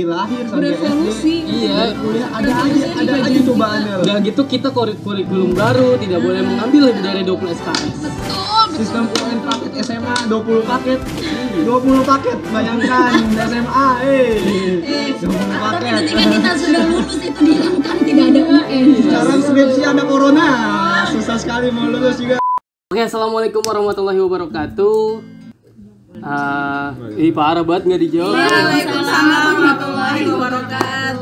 lahir sampai berevolusi. Iya, kuliah ada aja cobaannya loh. udah gitu kita kurikulum baru, tidak boleh mengambil lebih dari 20 SKS. Betul. Sistem UN paket SMA 20 paket. 20 paket bayangkan SMA 20 Tapi paket. ketika kita sudah lulus itu dihilangkan, tidak ada UN. Sekarang skripsi ada corona. Susah sekali mau lulus juga. Oke, assalamualaikum warahmatullahi wabarakatuh. Ini parah banget nggak dijawab. Waalaikumsalam warahmatullahi wabarakatuh.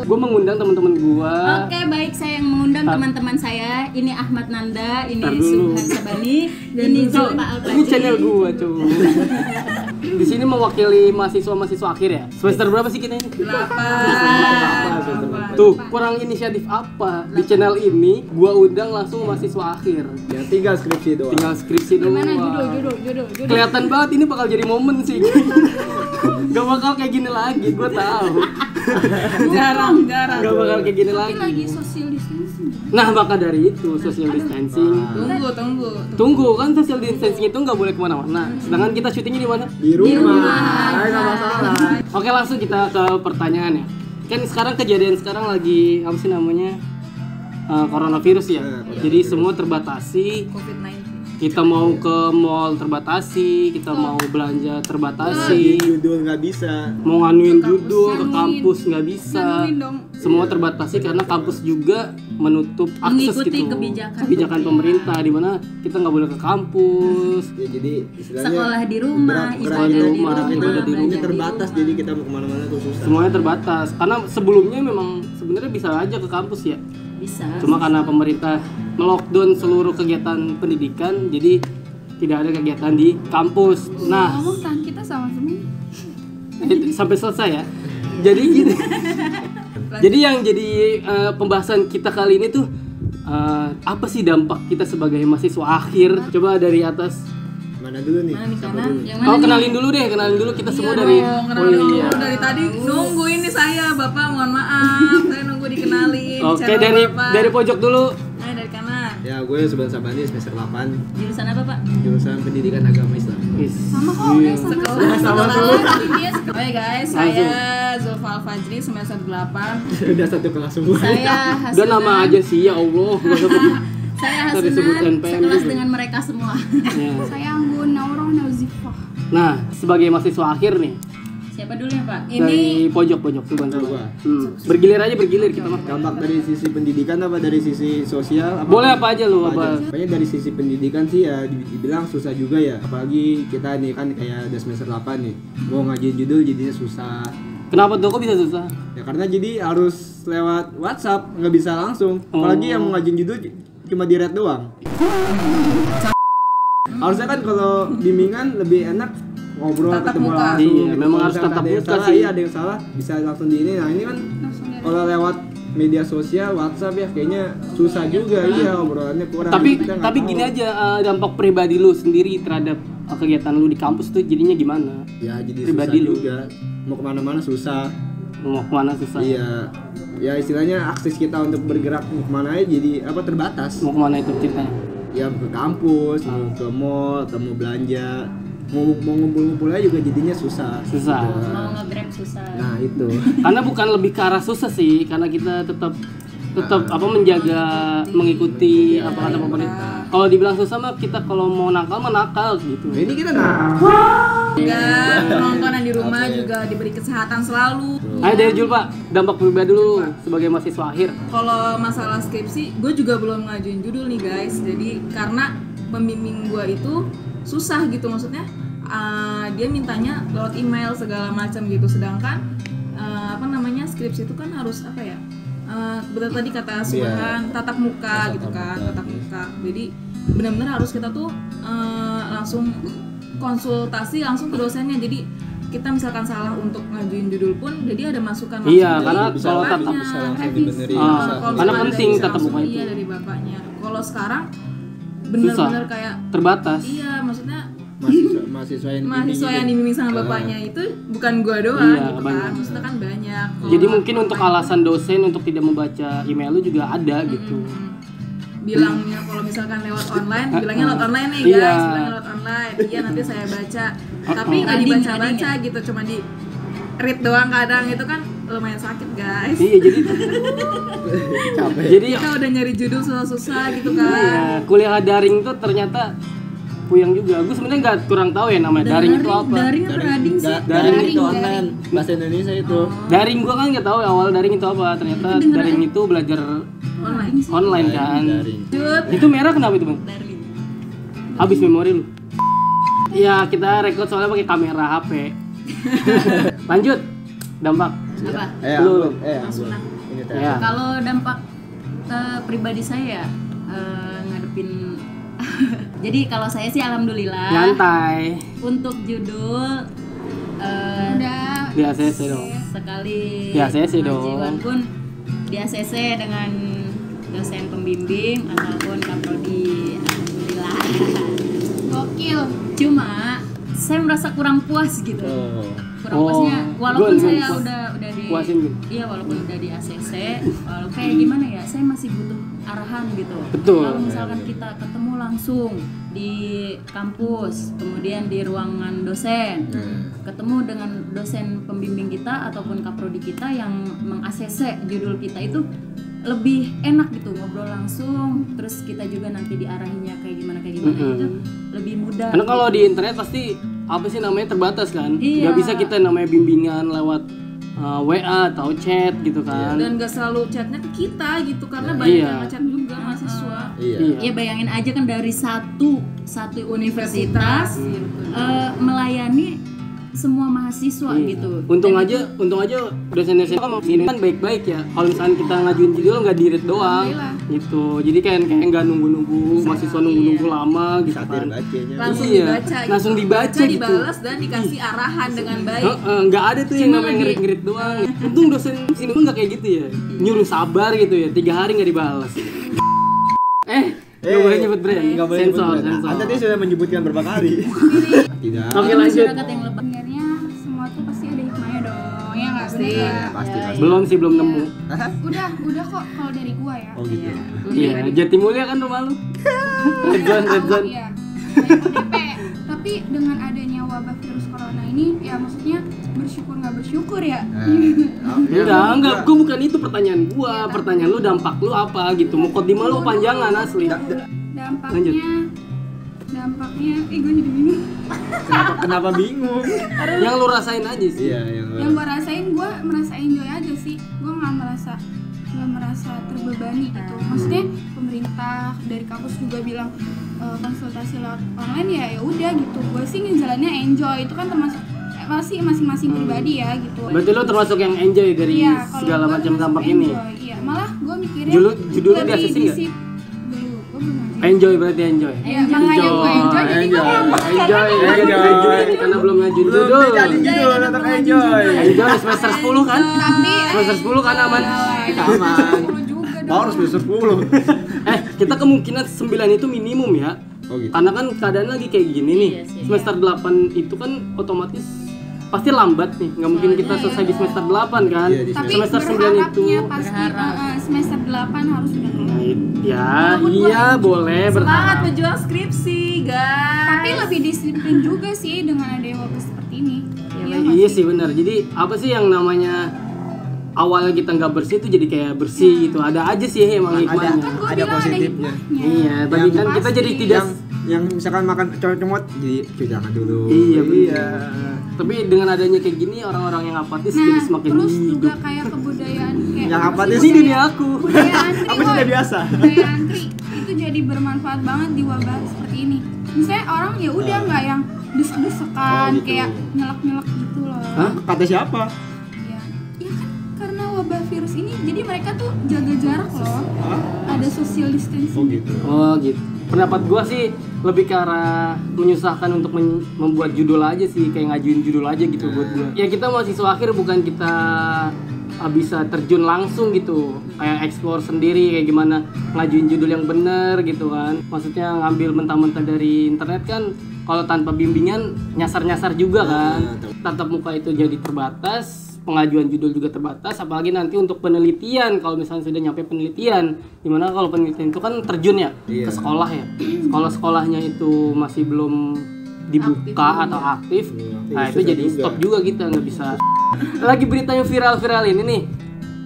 Gue mengundang teman-teman gue. Oke, baik, saya yang mengundang teman-teman saya. Ini Ahmad Nanda, ini Tar dulu. Subhan Sabani, ini Zulfa Al-Fajri. Ini channel gue cuy. Di sini mewakili mahasiswa akhir ya. Semester berapa sih kita ini? 8. Tuh, kurang inisiatif apa? Di channel ini gua undang langsung mahasiswa akhir. Ya tinggal skripsi doang. Tinggal skripsi doang. Gimana judul? Kelihatan banget ini bakal jadi momen sih. Gak bakal kayak gini lagi, gua tahu. Jarang. Gak bakal kayak gini lagi. Tapi lagi social distancing. Nah, maka dari itu social distancing. Tunggu kan social distancing itu nggak boleh kemana-mana. Sedangkan kita syutingnya di mana? Di rumah. Nggak masalah. Oke, langsung kita ke pertanyaan ya. Kan sekarang kejadian sekarang lagi apa sih namanya? Coronavirus ya. Jadi semua terbatasi. COVID-19. Kita mau ke mall terbatasi, kita mau belanja terbatasi, Judul nggak bisa. mau nganuin judul ke kampus nggak bisa. Nganuin dong. Semua terbatasi karena kampus juga menutup akses Mengikuti gitu. kebijakan pemerintah di mana kita nggak boleh ke kampus. Ya, jadi istilahnya Sekolah di rumah, gerak ibadah di di rumah, rumah, kita belajar ini di terbatas rumah. jadi kita mau kemana-mana tuh susah. Semuanya terbatas karena sebelumnya memang sebenarnya bisa aja ke kampus ya. Bisa. Cuma karena pemerintah melockdown seluruh kegiatan pendidikan, jadi tidak ada kegiatan di kampus. Nah, Ngomong tahan kita sama semua. sampai selesai ya. Jadi gini. Jadi yang jadi pembahasan kita kali ini tuh apa sih dampak kita sebagai mahasiswa akhir? Coba dari atas. Mana dulu nih? Mana nih Siapa kanan? dulu? Yang mana nih? Kenalin dulu kita semua Iya dari dong, kenalin dulu. iya. Dari tadi nunggu ini saya, Bapak mohon maaf. Saya nunggu dikenalin. Oke, channel dari Bapak. pojok dulu. Nah, dari kanan. Ya, gue Subhan Sabani semester 8, Jurusan apa, Pak? jurusan Pendidikan Agama Islam. Sama kok, udah sama. Sekelas lagi dia. Oke guys, Langsung. saya Zulfa Al-Fajri semester 8. Udah satu kelas semua. Saya Udah nama Hasanah. aja sih ya Allah. Saya Tadi sebut Hasanah, NPM sekelas juga. dengan mereka semua. Ya. Saya Anggun Naurah Nauzifah. Nah, sebagai mahasiswa akhir nih, Siapa dulu ya, Pak? dari pojok Subhan Nah, Sabani. gua. Bergilir kita mah. Dampak dari sisi pendidikan apa dari sisi sosial? Boleh apa aja lu, apa? Pokoknya dari sisi pendidikan sih ya dibilang susah juga ya. Apalagi kita nih kan kayak udah semester 8 nih. Mau ngajuin judul jadinya susah. Kenapa tuh kok bisa susah? Ya karena jadi harus lewat WhatsApp, nggak bisa langsung. Apalagi yang mau ngajuin judul cuma di read doang. Harusnya kan kalau bimbingan lebih enak ngobrol Tatap ketemu muka. langsung. Iya, gitu. memang Kalau harus misalkan tatap ada yang muka salah, sih. Iya, ada yang salah bisa langsung di ini. Nah, ini kan kalau lewat media sosial, WhatsApp ya kayaknya susah juga. Iya, obrolannya kurang. Tapi Kita nggak tahu. gini aja, dampak pribadi lu sendiri terhadap kegiatan lu di kampus tuh jadinya gimana? Ya jadi pribadi susah lu. juga. Mau kemana-mana susah. Mau kemana susah? Iya. Ya istilahnya akses kita untuk bergerak mau kemana aja jadi apa terbatas. Mau kemana itu ceritanya? Ya ke kampus, mau ke mall, atau mau belanja, mau ngumpul-ngumpul aja juga jadinya susah. Susah. Mau nge-grab susah. Nah itu. Karena bukan lebih ke arah susah sih, karena kita tetap apa menjaga mengikuti apa kata pemerintah. Kalau dibilang susah mah kita kalau mau nakal mah nakal gitu. Nah, ini kita nah. Dan penonton yang di rumah Oke. juga diberi kesehatan selalu. Ayo dari Jul Pak, dampak pribadi dulu sebagai mahasiswa akhir. Kalau masalah skripsi, gue juga belum ngajuin judul nih guys. Jadi karena pembimbing gue itu susah gitu, maksudnya dia mintanya lewat email segala macam gitu. Sedangkan apa namanya skripsi itu kan harus apa ya? Betul tadi kata Subhan, tatap muka gitu kan, tatap muka. Jadi benar-benar harus kita tuh langsung konsultasi langsung ke dosennya. Jadi kita misalkan salah untuk ngajuin judul pun, jadi ada masukan Iya, dari karena bisa kalau bapaknya, tatap bisa langsung revisi. dibenerin, Ah, bisa. Kalau karena misalkan penting dari tatap langsung, muka itu. iya dari bapaknya. Kalau sekarang benar-benar kayak Terbatas. iya, maksudnya mahasiswa yang mahasiswa yang dibimbing sama bapaknya itu bukan gua doang Iya, gitu banyak. kan, maksudnya kan banyak. Jadi Kalau mungkin untuk alasan dosen untuk tidak membaca email lu juga ada gitu. bilangnya kalau misalkan lewat online, bilangnya lewat online nih Iya. guys, bilangnya lewat online. Iya nanti saya baca. Tapi nggak Ngading, dibaca-baca gitu, cuma di read doang kadang itu kan lumayan sakit guys. Iya, jadi Capek. jadi Kita udah nyari judul susah-susah gitu iya, kan. kuliah daring tuh ternyata puyeng juga. Gue sebenarnya nggak kurang tahu ya namanya daring itu apa. Daring apa rading sih? Daring itu online bahasa Indonesia itu. Daring gua kan nggak tahu awal daring itu apa. Ternyata daring itu belajar Online. online kan. Daring. Lanjut. Itu merah kenapa itu, Bang? Daring. Habis memori lu. Iya, kita record soalnya pakai kamera HP. Lanjut. Dampak. Apa? Lu. Langsung nah. Ini teh. Ya. Kalau dampak pribadi saya ngadepin jadi kalau saya sih alhamdulillah Nyantai. untuk judul udah Di ACC dong. sekali Di ACC ngaji dong. walaupun di ACC dengan dosen pembimbing ataupun kaprodi alhamdulillah Gokil. cuma saya merasa kurang puas gitu Oh. kurang Oh, puasnya walaupun gua saya puas. udah di Puasin gitu. iya walaupun udah di ACC walaupun kayak gimana ya saya masih butuh arahan gitu. Betul. Kalau misalkan kita ketemu langsung di kampus kemudian di ruangan dosen ketemu dengan dosen pembimbing kita ataupun kaprodi kita yang meng-ACC judul kita itu lebih enak gitu ngobrol langsung terus kita juga nanti diarahinnya kayak gimana gitu lebih mudah. Karena kalau di internet pasti apa sih namanya terbatas kan? Iya. Nggak bisa kita namanya bimbingan lewat WA atau chat gitu kan. Dan gak selalu chatnya ke kita gitu karena banyak Iya. yang ngechat juga mahasiswa. Iya. Ya bayangin aja kan dari satu universitas melayani semua mahasiswa gitu. Untung Dan aja dosen-dosen kan ini kan baik-baik ya. Kalau misalnya kita ngajuin judul nggak di-read doang gitu. Jadi kayak nggak nunggu-nunggu mahasiswa nunggu-nunggu lama gitu Satir kan. bacanya. Langsung Iya, dibaca gitu. langsung dibaca gitu. dibalas dan dikasih arahan dengan baik. Nggak ada tuh yang namanya ngerit-ngerit doang. Untung dosen sini pun nggak kayak gitu ya. Nyuruh sabar gitu ya. 3 hari nggak dibalas. Nggak boleh nyebut brand. Nggak boleh Sensor, nyebut brand. sensor. Anda tadi sudah menyebutkan berapa kali? Tidak. Oke lanjut. masyarakat yang lebih Sebenarnya semua tuh pasti ada hikmahnya dong, ya nggak Pasti. bener? Pasti. Belum sih belum nemu. Udah kok kalau dari gua ya. Oh gitu. Iya, Jatimulya kan rumah lu. Red zone. Iya. Saya ODP. Tapi dengan adanya wabah virus corona ini, ya maksudnya bersyukur nggak bersyukur ya. Enggak, gua bukan itu pertanyaan gua. Pertanyaan lu dampak lu apa gitu. Mukodimah lu panjangan asli. Dampaknya, gue jadi bingung. Kenapa bingung? Yang lu rasain aja sih. Iya, Yang gue rasain, gue merasa enjoy aja sih. Gue nggak merasa terbebani gitu. Maksudnya pemerintah dari kampus juga bilang konsultasi lewat online ya udah gitu. Gue sih ngejalannya enjoy, itu kan termasuk masih masing-masing pribadi ya gitu. Berarti lu termasuk yang enjoy dari Iya, kalau segala gua macam termasuk dampak ini. enjoy. Iya, malah gue mikirnya Judulnya di lebih ACC nggak? Belum, gue belum ngaji. Enjoy berarti enjoy. Iya, makanya gue enjoy, jadi gue Enjoy karena belum ngajuin judul. Jadi judul tetap enjoy. Enjoy semester 10 kan? tapi Semester 10 kan aman. Aman. 10 juga dong. Mau harus semester 10. Kita kemungkinan 9 itu minimum ya. Oh gitu. Karena kan keadaan lagi kayak gini nih. Iya sih. Semester 8 itu kan otomatis pasti lambat nih. Nggak mungkin kita selesai di semester 8 kan. Iya, di Tapi semester 9 itu. berharapnya pasti semester 8 harus sudah kelar. Ya, Walaupun gua iya boleh Semangat berharap. berjuang skripsi, guys. Tapi lebih disiplin juga sih dengan adanya wabah seperti ini. Iya nggak Iya sih benar. Jadi apa sih yang namanya awalnya kita nggak bersih itu jadi kayak bersih gitu. Ada aja sih emang hikmahnya. Kan gua Ada bilang positifnya. hikmahnya. Iya, tapi Yang kan kita pasti. jadi tidak Yang misalkan makan comot jadi cuci tangan dulu. Iya, Iya. tapi dengan adanya kayak gini orang-orang yang apatis jadi Nah, semakin terus hidup. juga kayak kebudayaan kayak Yang apa apatis sih, Ini dunia aku. budaya antri. Aku sudah woy. biasa. Budaya antri itu jadi bermanfaat banget di wabah seperti ini. Misalnya orang ya udah nggak yang desek-desekan Oh, gitu. kayak nyelak-nyelak gitu loh. Hah? Kata siapa? Ya, ya kan karena wabah virus ini jadi mereka tuh jaga jarak loh. Ada social distancing. Oh gitu. Oh gitu. Pendapat gua sih lebih ke arah menyusahkan untuk membuat judul aja sih, kayak ngajuin judul aja gitu buat gua. Ya kita mahasiswa akhir bukan kita bisa terjun langsung gitu, kayak explore sendiri kayak gimana ngajuin judul yang bener gitu kan. Maksudnya ngambil mentah-mentah dari internet kan, kalau tanpa bimbingan nyasar-nyasar juga kan. Tatap muka itu jadi terbatas, pengajuan judul juga terbatas, apalagi nanti untuk penelitian. Kalau misalnya sudah nyampe penelitian, dimana kalau penelitian itu kan terjun ya Iya. ke sekolah ya. Sekolah-sekolahnya itu masih belum dibuka atau aktif, nah itu susah jadi juga. stop juga kita nggak bisa. Lagi berita yang viral-viral ini nih,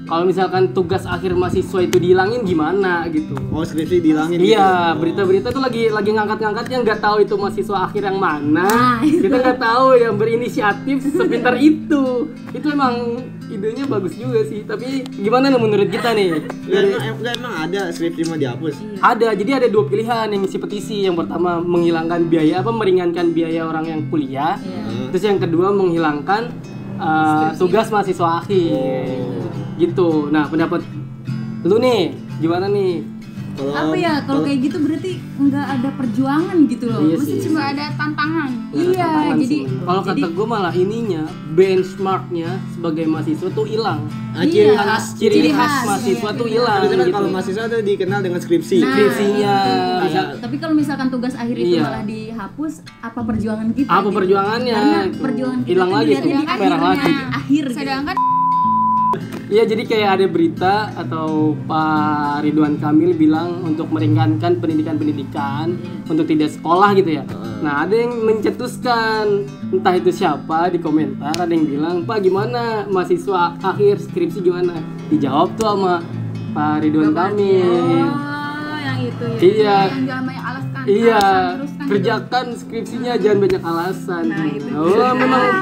kalau misalkan tugas akhir mahasiswa itu dihilangin gimana gitu. Oh, skripsi dihilangin. Iya, gitu. berita-berita tuh lagi ngangkat-ngangkat yang nggak tahu itu mahasiswa akhir yang mana. itu. Kita nggak tahu yang berinisiatif sepintar itu. Itu emang idenya bagus juga sih. Tapi gimana nih menurut kita nih? Emang ada skripsi mau dihapus. Ada, jadi ada dua pilihan yang isi petisi. Yang pertama menghilangkan biaya meringankan biaya orang yang kuliah. Terus yang kedua menghilangkan tugas mahasiswa akhir. Gitu. Nah, pendapat lu nih gimana nih? Kalau kayak gitu berarti nggak ada perjuangan gitu loh. Iya Mesti sih. cuma Cuma ada tantangan. iya, Tantangan jadi sih. Kalau kata gue malah ininya benchmarknya sebagai mahasiswa tuh hilang. Ciri Iya. khas. Ciri Ciri khas khas, mahasiswa iya, tuh benar. hilang. Biasanya kan gitu. kalau mahasiswa tuh dikenal dengan skripsi. Nah, Skripsinya itu. bisa. Tapi kalau misalkan tugas akhir itu Iya. malah dihapus, apa perjuangan kita? Apa gitu? perjuangannya? Karena Itu. perjuangan kita Hilang tuh lagi dilihatnya tuh, di merah akhirnya, lagi. di akhir. gitu. Sedangkan Iya, jadi kayak ada berita atau Pak Ridwan Kamil bilang untuk meringankan pendidikan untuk tidak sekolah gitu ya. Nah, ada yang mencetuskan, entah itu siapa di komentar, ada yang bilang, "Pak, gimana mahasiswa akhir skripsi gimana?" Dijawab tuh sama Pak Ridwan Kamil. Oh, yang itu ya. Iya. yang jangan banyak alasan Iya, terus kan kerjakan skripsinya jangan banyak alasan. Nah, itu. Oh,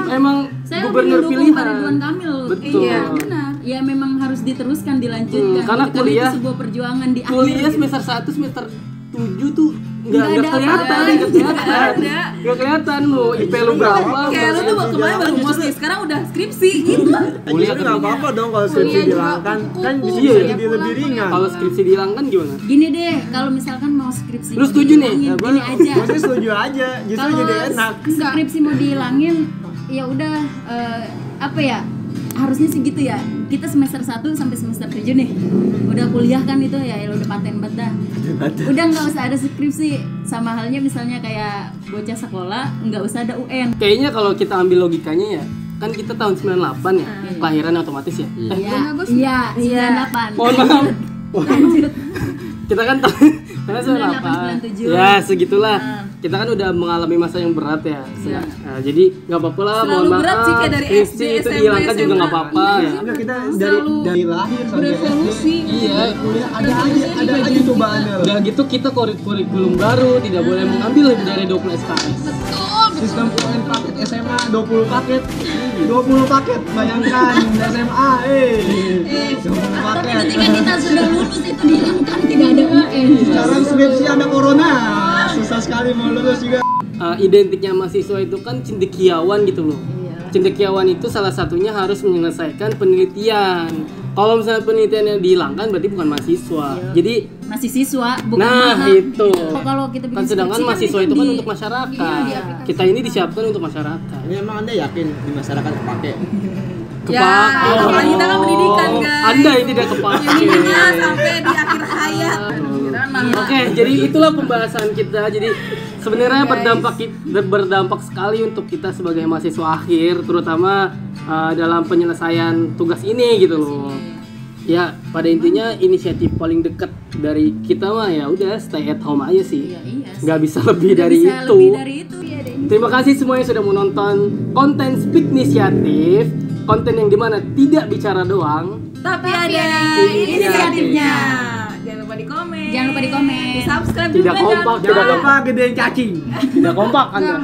memang Saya gubernur lebih mendukung pilihan. Pak Ridwan Kamil. Betul. Iya, benar. Ya memang harus diteruskan, dilanjutkan. Karena Gitu. kuliah- itu sebuah perjuangan di akhir. Kuliah gitu. semester 1, semester 7 tuh Nggak nggak ada kelihatan, apa-apa. nggak kelihatan. Ada. Nggak kelihatan lu IP lu berapa. Kayak lu tuh kemarin baru mos nih, sekarang udah skripsi gitu. Kuliah Justru nggak apa-apa dong kalau skripsi Kuliah juga dihilangkan, kan kuku, bisa Iya. jadi lebih ringan. Kalau skripsi dihilangkan gimana? Gini deh, kalau misalkan mau skripsi Lu mau setuju nih? dihilangin, Gue gini aja. sih setuju aja, justru Kalau jadi enak. skripsi mau dihilangin, ya udah apa ya? Harusnya sih gitu ya. Kita semester 1 sampai semester 7 nih. Udah kuliah kan itu ya udah paten banget dah. Udah nggak usah ada skripsi. Sama halnya misalnya kayak bocah sekolah nggak usah ada UN. Kayaknya kalau kita ambil logikanya ya, kan kita tahun 98 ya, kelahiran otomatis ya. Iya, iya, 98. Mohon maaf. Lanjut. Kita kan tahun 98. 97. Ya, segitulah. Kita kan udah mengalami masa yang berat ya. Iya. Nah, jadi nggak apa-apa lah, Selalu mohon maaf. berat sih, kayak dari Skripsi SD, itu SMP, dihilangkan juga nggak SMA. apa-apa ya. Enggak, kita Selalu dari lahir sampai berevolusi. Iya, ada aja cobaannya. udah gitu kita kurikulum baru, tidak boleh mengambil lebih dari 20 SKS. Sistem UN paket SMA 20 paket. 20 paket, bayangkan SMA 20 Tapi paket. ketika kita sudah lulus itu dihilangkan, tidak ada UN. Sekarang skripsi ada corona. Susah sekali mau lulus juga. Identiknya mahasiswa itu kan cendekiawan gitu loh. Cendekiawan itu salah satunya harus menyelesaikan penelitian. Kalau misalnya penelitiannya dihilangkan berarti bukan mahasiswa. Jadi Masih siswa, bukan nah mahasiswa. itu. Kalau kita bikin Kan sedangkan skripsi mahasiswa itu kan di- untuk masyarakat. Iya, Kita ini disiapkan untuk masyarakat. Ini emang Anda yakin di masyarakat kepake? Ya, apalagi kita kan pendidikan, guys. Anda yang tidak kepake. Ininya sampai di akhir hayat. Kita kan malah Oke, jadi itulah pembahasan kita. Jadi sebenarnya berdampak sekali untuk kita sebagai mahasiswa akhir, terutama dalam penyelesaian tugas ini gitu loh. Ya, pada intinya inisiatif paling dekat dari kita mah ya udah stay at home aja sih. Iya, iya. Nggak bisa lebih Nggak dari bisa itu. lebih dari itu ya deh. Terima kasih semua yang sudah menonton konten Speak Inisiatif, konten yang dimana tidak bicara doang. tapi ada inisiatifnya. Jangan lupa di komen. Jangan lupa di komen. Di subscribe Tidak juga kompak, jangan tidak Jangan lupa gedein cacing. Tidak kompak Anda. Nah,